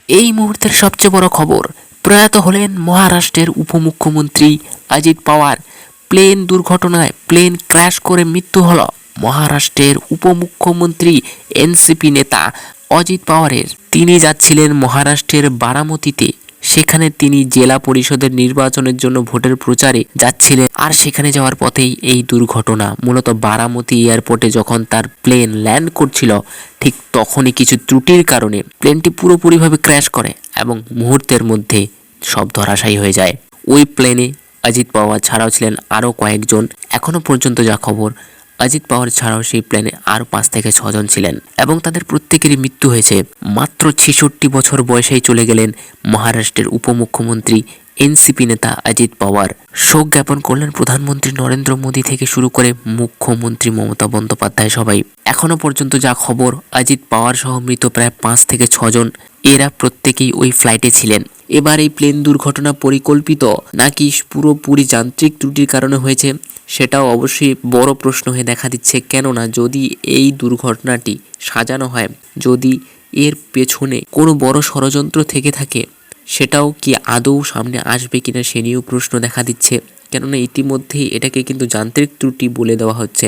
এই মুহূর্তের সবচেয়ে বড় খবর, প্রয়াত হলেন মহারাষ্ট্রের উপমুখ্যমন্ত্রী অজিত পাওয়ার। প্লেন দুর্ঘটনায় প্লেন ক্র্যাশ করে মৃত্যু হল মহারাষ্ট্রের উপমুখ্যমন্ত্রী এনসিপি নেতা অজিত পাওয়ারের। তিনি যাচ্ছিলেন মহারাষ্ট্রের বারামতিতে, সেখানে তিনি জেলা পরিষদের নির্বাচনের জন্য ভোটের প্রচারে যাচ্ছিলেন। আর সেখানে যাওয়ার পথেই এই দুর্ঘটনা। মূলত বারামতি এয়ারপোর্টে যখন তার প্লেন ল্যান্ড করছিল, ঠিক তখনই কিছু ত্রুটির কারণে প্লেনটি পুরোপুরিভাবে ক্র্যাশ করে এবং মুহূর্তের মধ্যে সব ধরাশায়ী হয়ে যায়। ওই প্লেনে অজিত পাওয়ার ছাড়াও ছিলেন আরও কয়েকজন। এখনও পর্যন্ত যা খবর, অজিত পাওয়ার ছাড়াও সেই প্লেনে আরও 5 থেকে 6 জন ছিলেন এবং তাদের প্রত্যেকেরই মৃত্যু হয়েছে। মাত্র 66 বছর বয়সেই চলে গেলেন মহারাষ্ট্রের উপমুখ্যমন্ত্রী এনসিপি নেতা অজিত পাওয়ার। শোক জ্ঞাপন করলেন প্রধানমন্ত্রী নরেন্দ্র মোদী থেকে শুরু করে মুখ্যমন্ত্রী মমতা বন্দ্যোপাধ্যায় সবাই। এখনো পর্যন্ত যা খবর, অজিত পাওয়ার সহ মৃত প্রায় 5 থেকে 6 জন। এরা প্রত্যেকেই ওই ফ্লাইটে ছিলেন। এবার এই প্লেন দুর্ঘটনা পরিকল্পিত নাকি পুরোপুরি যান্ত্রিক ত্রুটির কারণে হয়েছে, সেটাও অবশ্যই বড় প্রশ্ন হয়ে দেখা দিচ্ছে। কেননা যদি এই দুর্ঘটনাটি সাজানো হয়, যদি এর পেছনে কোনো বড় ষড়যন্ত্র থেকে থাকে, সেটাও কি আদৌ সামনে আসবে কিনা সে নিয়েও প্রশ্ন দেখা দিচ্ছে। কেননা ইতিমধ্যেই এটাকে কিন্তু যান্ত্রিক ত্রুটি বলে দেওয়া হচ্ছে।